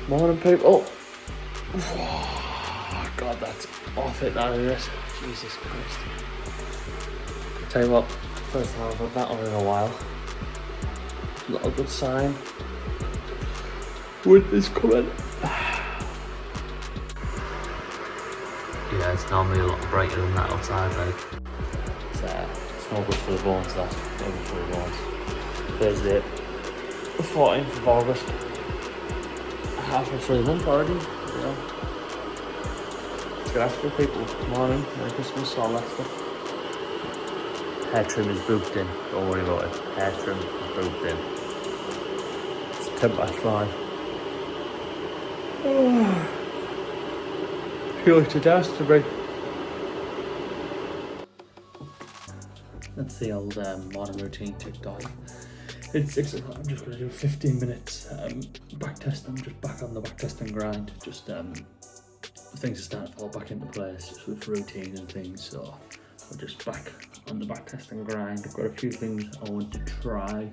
Morning, people. Oh, God, that's off it now, isn't it? Jesus Christ. I'll tell you what, first time I've had that on in a while. Not a good sign. Winter's coming. Yeah, it's normally a lot brighter than that outside, like. It's not good for the bones, that. Not good for the bones. Thursday, 14th of August. Halfway through the month already, you know. It's good after people. Morning, Merry Christmas, all that stuff. Hair trim is booked in, don't worry about it. Hair trim is booked in. It's 5:10. Feel like a dastardly. That's the old morning routine ticked off. It's 6 o'clock. I'm just going to do 15 minutes back testing. I'm just back on the back testing grind. Just things are starting to fall back into place just with routine and things. So I'm just back on the back testing grind. I've got a few things I want to try.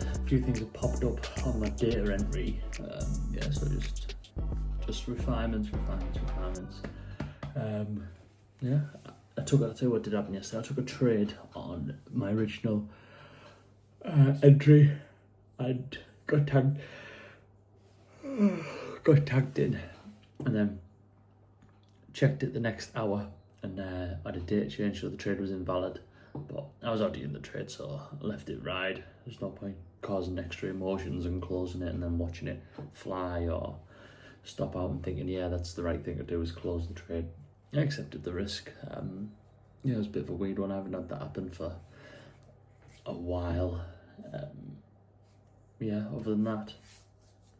A few things have popped up on my data entry. Yeah, so just refinements. Yeah, I'll tell you what did happen yesterday. I took a trade on my original entry and got tagged in, and then checked it the next hour and I had a date change, so the trade was invalid. But I was already in the trade, so I left it ride. There's no point causing extra emotions and closing it and then watching it fly or stop out and thinking, yeah, that's the right thing to do, is close the trade. I accepted the risk. Yeah, it was a bit of a weird one. I haven't had that happen for a while. Yeah, other than that,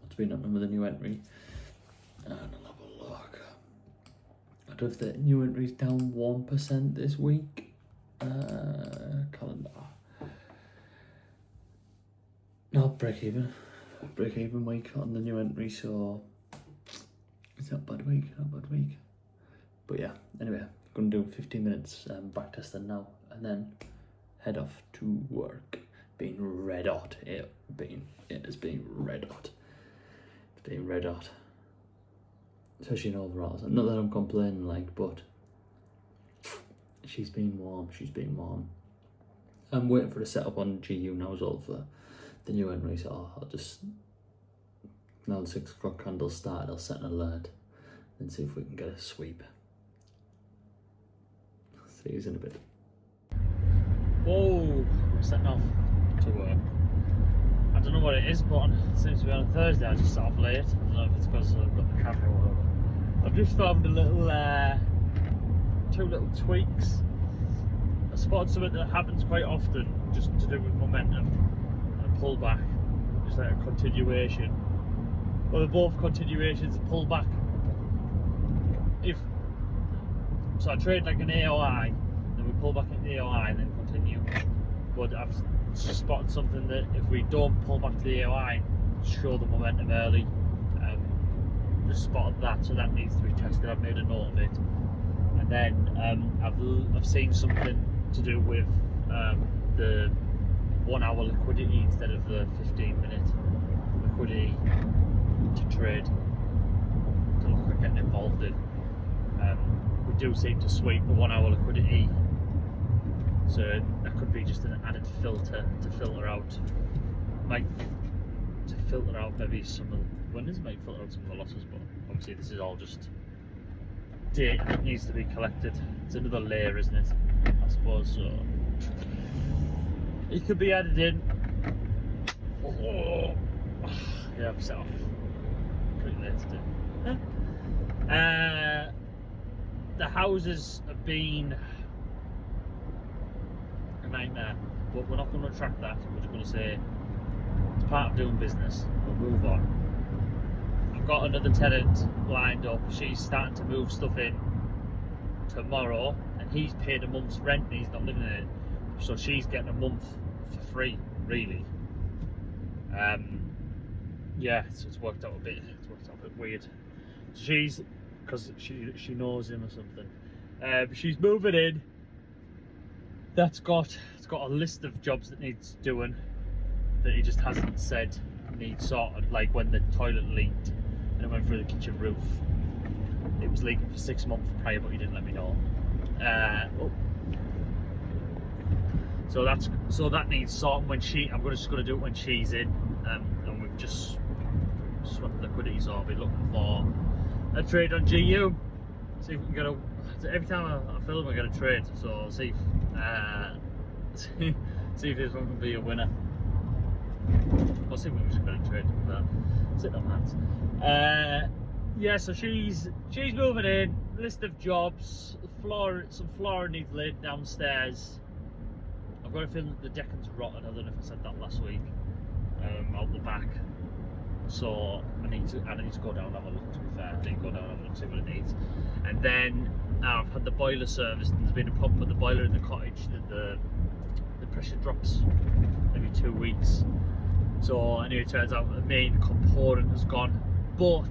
what's been happening with the new entry? And I'll have a look. I don't know if the new entry's down 1% this week. Calendar. No, break even week on the new entry, so it's not a bad week, But yeah, anyway, I'm going to do 15 minutes back testing now, and then head off to work. Being red hot. It has been red hot. It's been red hot. Especially in overalls. Not that I'm complaining, like, but she's been warm. I'm waiting for the setup on GU now as well for the new entry, so I'll just, now the 6 o'clock candles started, I'll set an alert and see if we can get a sweep. See you in a bit. Whoa, we're setting off to work. I don't know what it is, but it seems to be on a Thursday. I just set off late. I don't know if it's because I've got the camera or whatever. I've just found a little, 2 little tweaks. I spotted something that happens quite often, just to do with momentum and a pullback, just like a continuation. Well, they're both continuations, a pullback. So I trade like an AOI, then we pull back at the AOI and then continue. But I've spotted something that if we don't pull back to the AOI, show the momentum early. Just spotted that, so that needs to be tested. I've made a note of it. And then I've seen something to do with the 1 hour liquidity instead of the 15-minute liquidity to trade, to look at getting involved in. We do seem to sweep the 1 hour liquidity, so that could be just an added filter to filter out, maybe some of the winners, might filter out some of the losses, but obviously this is all just data that needs to be collected. It's another layer, isn't it, I suppose, so it could be added in. Oh. Yeah, I've set off pretty late today. The houses have been a nightmare, but we're not going to track that. We're just going to say it's part of doing business. We'll move on. I've got another tenant lined up. She's starting to move stuff in tomorrow, and he's paid a month's rent and he's not living in it, so she's getting a month for free, really. Yeah, so it's worked out a bit weird. She's, because she knows him or something. She's moving in. It's got a list of jobs that needs doing that he just hasn't said that needs sorted, like when the toilet leaked and it went through the kitchen roof. It was leaking for 6 months prior, but he didn't let me know. So that needs sorting when I'm just going to do it when she's in, and we've just swept liquidity, so I'll be looking for a trade on GU. See if we can get a. Every time I film, I get a trade, so I'll see if this one can be a winner. I'll see if we can just get a trade. Sit on hands. Yeah, so she's moving in. List of jobs. Some flooring needs laid downstairs. I've got a feeling that the decking's rotten. I don't know if I said that last week. Out the back. So I need to go down and have a look. To be fair, I need to go down and have a look, see what it needs. And then I've had the boiler serviced, and there's been a problem with the boiler in the cottage. The pressure drops every 2 weeks. So anyway, it turns out the main component has gone, but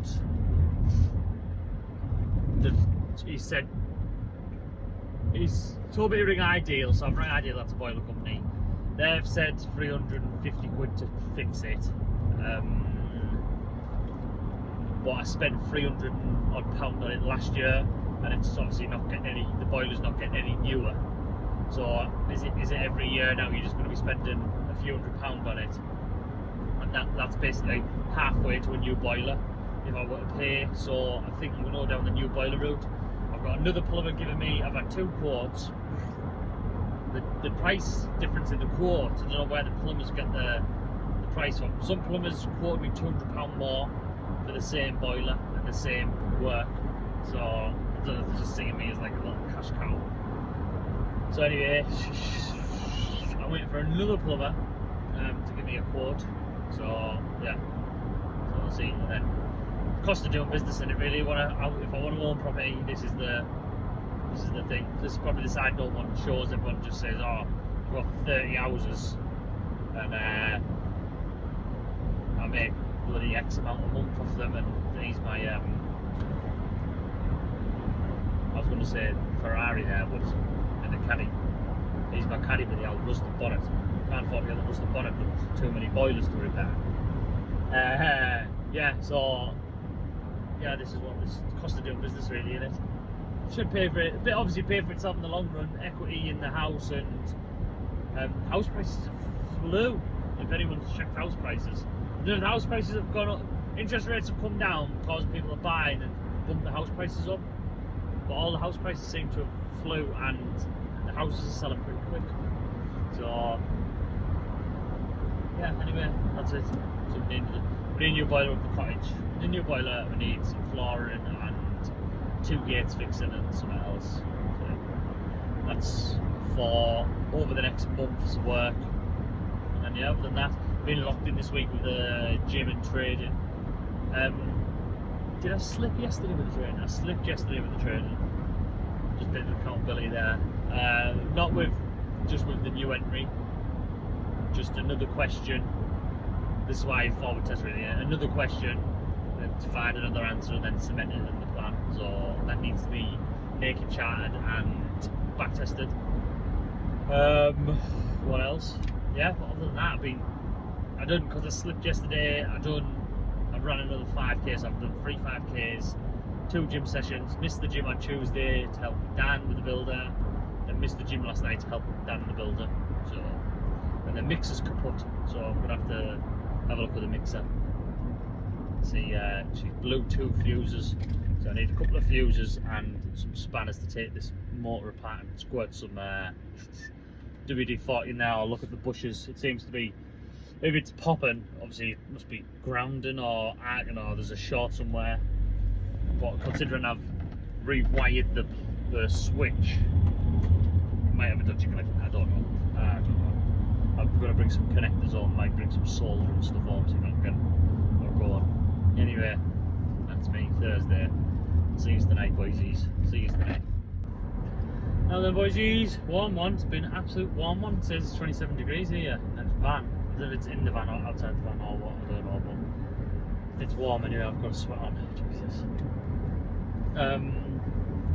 he's told me to ring Ideal, so I've rang Ideal, that's a boiler company. They've said 350 quid to fix it. But I spent £300 odd on it last year, and it's obviously not getting the boiler's not getting any newer. So is it every year now you're just going to be spending a few £100 on it? And that's basically halfway to a new boiler if I were to pay. So I think I'm going to go down the new boiler route. I've got another plumber giving me, I've had 2 quotes. The price difference in the quotes, I don't know where the plumbers get the price from. Some plumbers quoted me £200 more for the same boiler and the same work. So I don't know if they're just seeing me as like a little cash cow. So anyway, I'm waiting for another plumber to give me a quote. So yeah, so we'll see. And then cost of doing business in it really. If I want to own property, this is the thing. This is probably the side no one shows. Everyone just says, "Oh, I've got 30 houses, and I make bloody X amount a month off them." And he's my I was going to say Ferrari there, but in the caddy. He's my caddy with the old rusted bonnet. Can't afford to get the rusted bonnet, but too many boilers to repair. Yeah, so yeah, this is what this cost of doing business really, isn't it? Should pay for it, but obviously pay for itself in the long run. Equity in the house, and house prices flew. If anyone's checked house prices, the house prices have gone up. Interest rates have come down, causing people to buy and bump the house prices up. But all the house prices seem to have flew, and the houses are selling pretty quick. So yeah, anyway, that's it. So we need a new boiler up the cottage. The new boiler, we need some flooring and 2 gates fixing and something else. So that's for over the next month's work. And yeah, other than that, been locked in this week with the gym and trading. Did I slip yesterday with the training? I slipped yesterday with the training. Just a bit of accountability there. Not just with the new entry. Just another question. This is why I forward test really. Another question, then to find another answer, and then cement it in the plan. So that needs to be naked charted and back tested. What else? Yeah, but other than that, I done, because I slipped yesterday. I've run another 5K, so I've done 3 5Ks, 2 gym sessions. Missed the gym on Tuesday to help Dan with the builder, and missed the gym last night to help Dan with the builder. So, and the mixer's kaput, so I'm gonna have to have a look at the mixer. See, she blew 2 fuses, so I need a couple of fuses and some spanners to take this motor apart and squirt some WD-40 now. I'll look at the bushes. It seems to be, if it's popping, obviously it must be grounding or arcing, or there's a short somewhere. But considering I've rewired the switch, I might have a dodgy connection. I don't know. I'm going to bring some connectors on, might bring some solder and stuff on, see if I can get go on. Anyway, that's me, Thursday. See you tonight, boysies. See you tonight. Now then, boysies, warm one. It's been an absolute warm one. It says it's 27 degrees here in the van. I don't know if it's in the van or outside the van or what, I don't know, but it's warm anyway. I've got a sweat on. Jesus.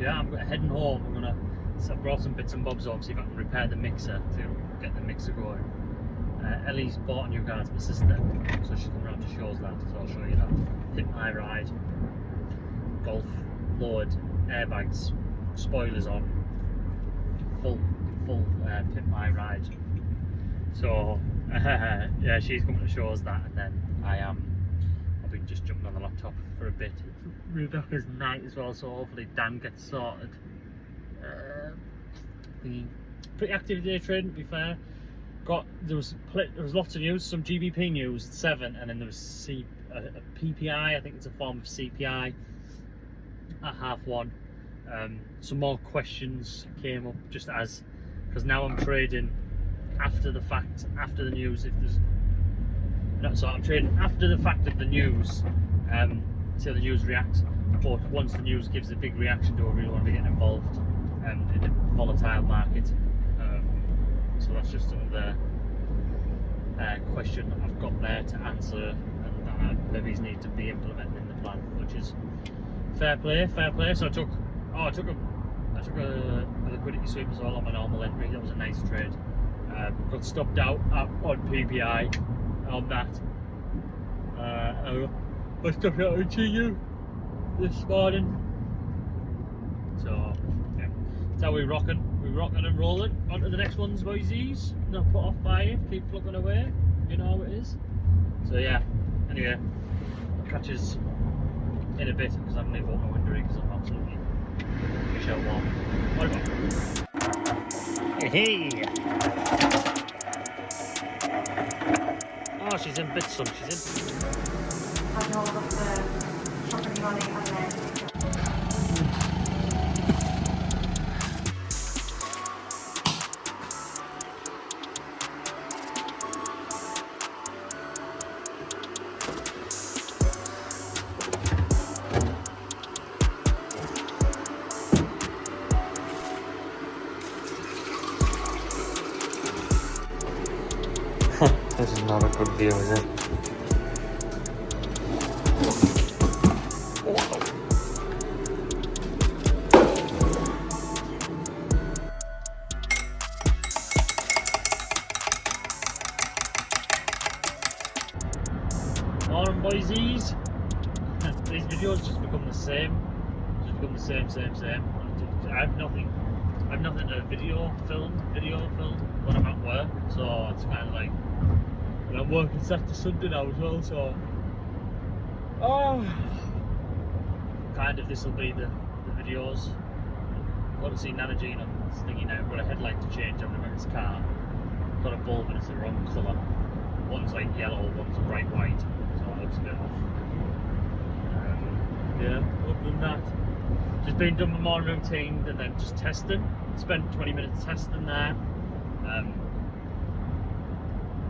Yeah, I'm heading home. I've brought some bits and bobs home, see if I can repair the mixer to get the mixer going. Ellie's bought a new car to my sister, so she's coming around to show us that, so I'll show you that. Pimp My Ride, Golf, lowered, airbags, spoilers on, full Pimp My Ride. So yeah, she's coming to show us that, and then I'll be just jumping on the laptop for a bit. Rebecca's night as well, so hopefully Dan gets sorted. Pretty active day trading, to be fair. There was lots of news, some GBP news, 7, and then there was a PPI, I think it's a form of CPI at 1:30. Some more questions came up just because now I'm trading after the fact, after the news. I'm trading after the fact of the news, till the news reacts. But once the news gives a big reaction, do I really want to be getting involved in a volatile market? So that's just another question I've got there to answer, and maybe need to be implemented in the plan, which is fair play. So I took a liquidity sweep as well on my normal entry. That was a nice trade. Got stopped out on PPI on that. I stopped out on GU this morning. So yeah, that's how we're rocking and rolling. On to the next ones, boysies. Not put off by it, keep plugging away, you know how it is. So yeah, anyway, I'll catch us in a bit, because I'm going to open my window because I'm absolutely shell warm. Hey! Oh, she's in bits, son, she's in. Having all of the shopping running and then This is not a good view, is it? Morning, boysies. These videos just become the same. Same. I've nothing to video film when I'm at work, so it's kind of like, and I'm working Saturday Sunday now as well, so kind of this will be the videos. I've got to see Nana Jean on this thingy now. I've got a headlight to change on the American's car. I've got a bulb and it's the wrong colour. One's like yellow, one's bright white, so it looks a bit off. Yeah, other than that, just been done my morning routine and then just testing. Spent 20 minutes testing there.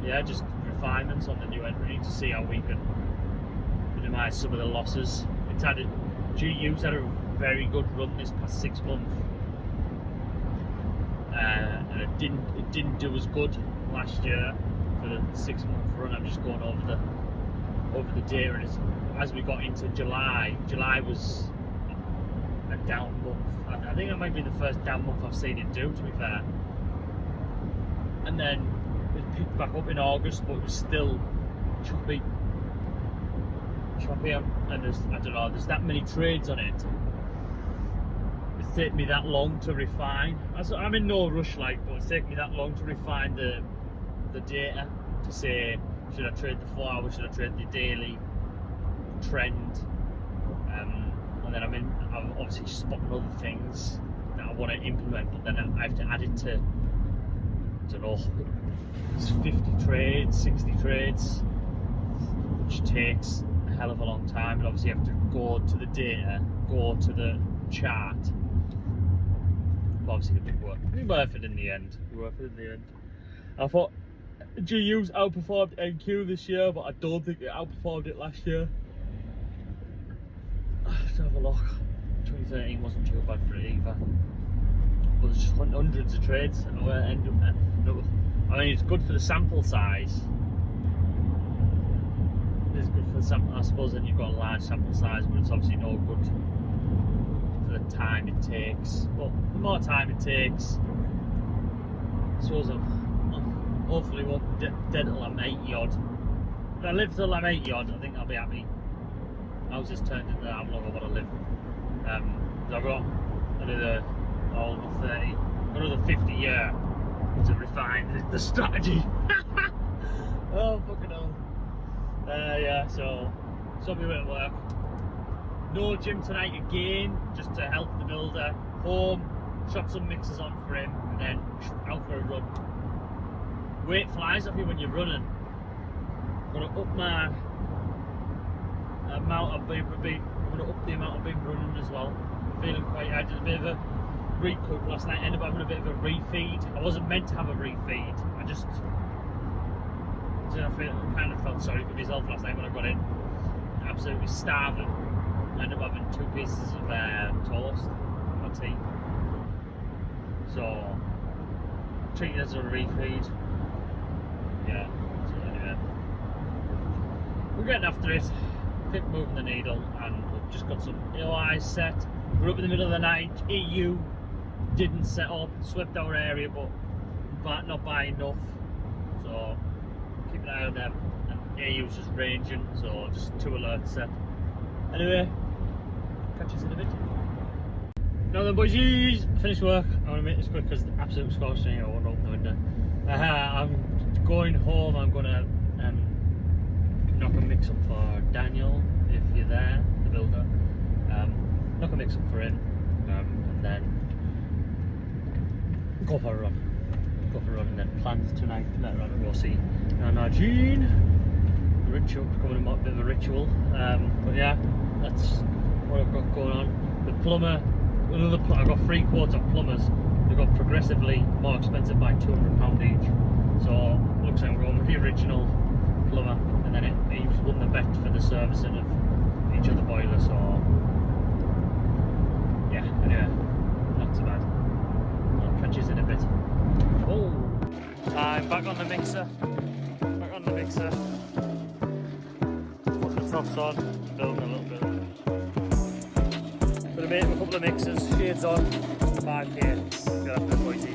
Yeah, just refinements on the new entry to see how we can minimise some of the losses. GU's had a very good run this past 6 months, and it didn't do as good last year for the 6 month run. I'm just going over the data, and as we got into July was a down month. I think that might be the first down month I've seen it do, to be fair. And then it picked back up in August, but it was still choppy, and there's that many trades on it. It's taken me that long to refine. I'm in no rush, but it's taken me that long to refine the data to say, should I trade the 4 hours, should I trade the daily trend, and then I'm obviously spotting other things that I want to implement, but then I have to add it to, I don't know, it's 50 trades, 60 trades, which takes a hell of a long time, and obviously you have to go to the data, go to the chart. But obviously the big work. We worth it in the end. I thought GU's outperformed NQ this year, but I don't think it outperformed it last year. Let's have a look. 2013 wasn't too bad for it either. But there's just hundreds of trades. I mean, it's good for the sample size. It's good for the sample. I suppose then you've got a large sample size, but it's obviously no good for the time it takes. But the more time it takes, I suppose I'm hopefully won't be dead till I'm 80 odd. If I live till I'm 80 odd, I think I'll be happy. How's this turned into how long I want to live? I've got another 30, another 50 year to refine the strategy. Oh fucking hell. Yeah, so I'll be at work. No gym tonight again, just to help the builder. Home, shot some mixers on for him, and then out for a run. Weight flies off you when you're running. I'm gonna up my amount of being running as well. I'm feeling quite. I did a bit of a recoup last night. Ended up having a bit of a refeed. I wasn't meant to have a refeed. I kind of felt sorry for myself last night when I got in. Absolutely starving. I ended up having 2 pieces of toast or tea. So treat it as a refeed. Yeah. So anyway, we're getting after it. Keep moving the needle, and we've just got some AOIs set. We're up in the middle of the night. EU didn't set up, swept our area, but not by enough. So keep an eye on them. And AU's just ranging, so just 2 alerts set. Anyway, catch us in a bit. Now then, boys, finished work. I want to make this quick because the absolute scorching. I won't open the window. I'm going home. I'm gonna knock a mix up for Daniel, if you're there, the builder. Knock a mix up for him, and then go for a run. And then plans tonight. Later on, we'll see Gene. The ritual, becoming a bit of a ritual. But yeah, that's what I've got going on. The plumber, I've got 3 quotes of plumbers. They've got progressively more expensive by £200 each. So looks like I'm going with the original plumber, and then he won the bet for the servicing of each of the boilers. So yeah, anyway, not too bad. I'll catch you in a bit. Oh, I'm back on the mixer. Put the tops on, building a little bit. Gonna make a couple of mixers, shades on, 5k. Go after the boys.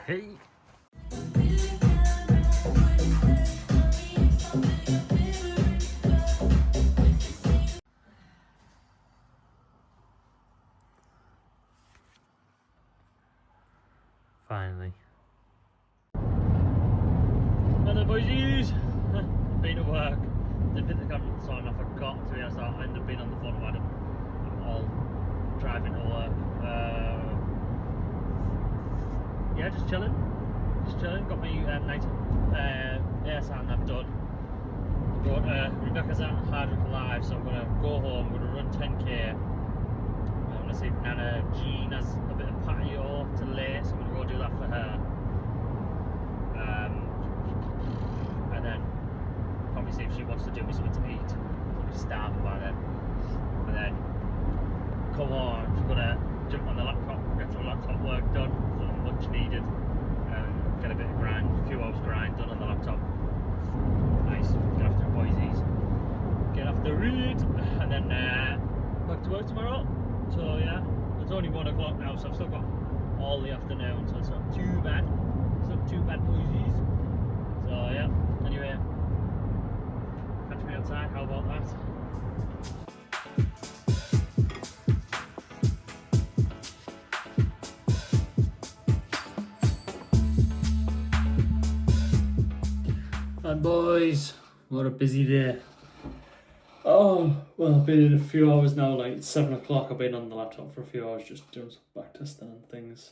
Hey. Finally. Hello boys, been at work. Didn't put the camera on, I forgot to be honest. I ended up being on the phone with Adam. I'm all driving to work. Yeah, just chilling. Got my night ASR and I've done. Rebecca's at Hardwick Live, so I'm gonna go home. I'm gonna run 10k. I'm gonna see if Nana Jean has a bit of patio to lay, so I'm gonna go do that for her. And then probably see if she wants to do me something to eat. I'll be starving by then. And then come on, I'm gonna jump on the laptop, get some laptop work done. Much needed, get a bit of grind, a few hours grind done on the laptop. Nice, get after it boysies, get after it, and then back to work tomorrow. So yeah, it's only 1 o'clock now, so I've still got all the afternoon, so it's not too bad. Boysies. So yeah, anyway, catch me outside, how about that? And boys, what a busy day. Oh, well, I've been in a few hours now, like it's 7 o'clock. I've been on the laptop for a few hours just doing some backtesting and things.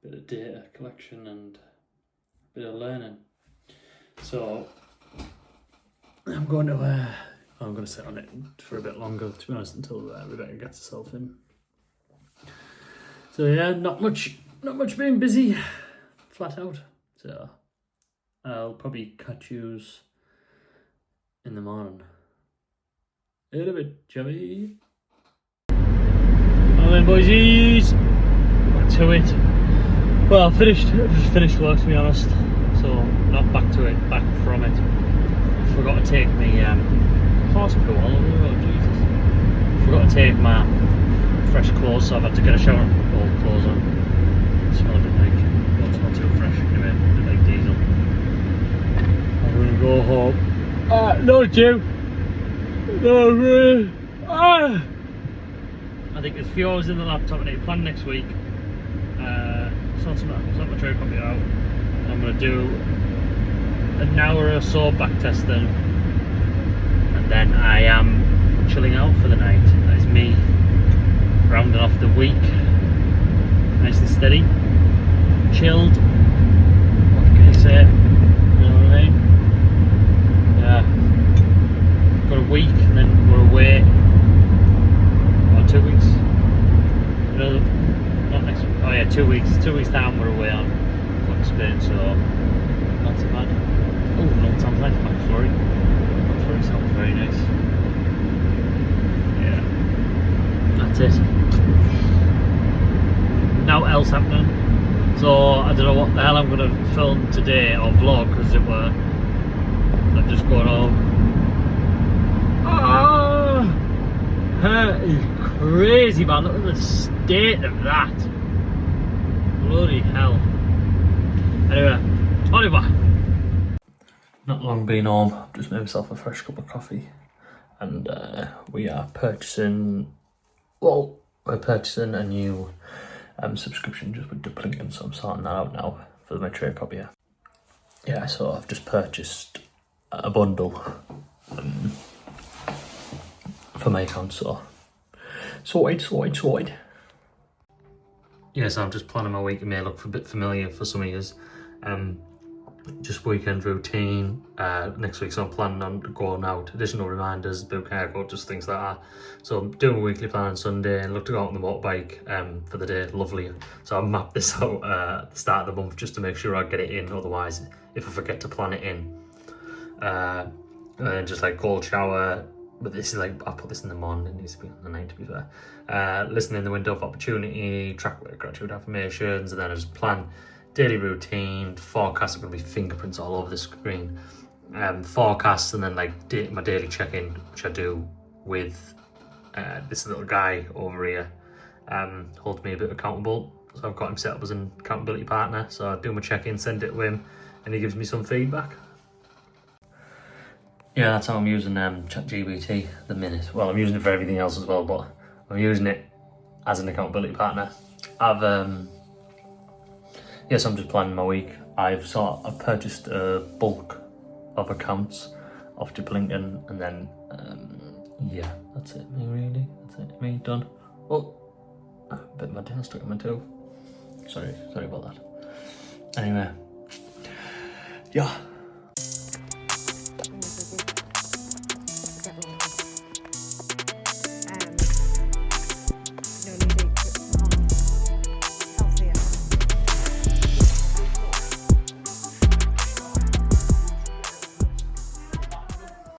A bit of data collection and a bit of learning. So, I'm going to sit on it for a bit longer, to be honest, until Rebecca gets herself in. So yeah, not much being busy, flat out. So I'll probably catch yous in the morning. A little bit chubby. Well then, boysies, back to it. Well, I've just finished work, to be honest. So not back to it, back from it. Forgot to take me horse poo all over the road. Jesus. Forgot to take my fresh clothes, so I've had to get a shower and put old clothes on. Smell a bit like, well, it's not too fresh anyway, a bit like diesel. I'm gonna go home. No, Jim. No, really. I think there's a few hours in the laptop and it's planned next week. Sort my trade copy out. I'm gonna do an hour or so back testing, and then I am chilling out for the night. That is me rounding off the week, nice and steady, chilled. What can I say? You know what I mean? Yeah. Got a week, and then we're away. About 2 weeks. Not next week. Oh yeah, 2 weeks. 2 weeks time we're away on going to Spain, so not too bad. Oh, no, sounds like McFlurry. McFlurry sounds very nice. Yeah. That's it. Now what else happening? So I don't know what the hell I'm gonna film today or vlog, because I'm just going home. That is crazy, man. Look at the state of that. Bloody hell. Anyway, au revoir. Not long been home. I've just made myself a fresh cup of coffee, and we are purchasing. Well, we're purchasing a new subscription just with Duplinkton, so I'm sorting that out now for my trade copy. Yeah, so I've just purchased a bundle for my account, so sorted. Yeah, so I'm just planning my week. It may look a bit familiar for some of you. Just weekend routine next week, so I'm planning on going out, additional reminders, book haircut, just things like that. So I'm doing a weekly plan on Sunday and look to go out on the motorbike for the day. Lovely. So I mapped this out at the start of the month just to make sure I get it in, otherwise if I forget to plan it in, and then just like cold shower. But this is like, I put this in the morning, it needs to be on the night to be fair. Listening in the window of opportunity, track gratitude affirmations, and then I just plan daily routine. Forecasts are going to be fingerprints all over the screen. Forecasts, and then like my daily check-in, which I do with this little guy over here. Holds me a bit accountable. So I've got him set up as an accountability partner. So I do my check-in, send it to him, and he gives me some feedback. Yeah, that's how I'm using ChatGPT at the minute. Well, I'm using it for everything else as well, but I'm using it as an accountability partner. Yes, I'm just planning my week. I've purchased a bulk of accounts off Duplinkton, and then yeah, that's it. Me really, that's it. Me done. Oh, a bit of my tail stuck in my toe. Sorry about that. Anyway, yeah.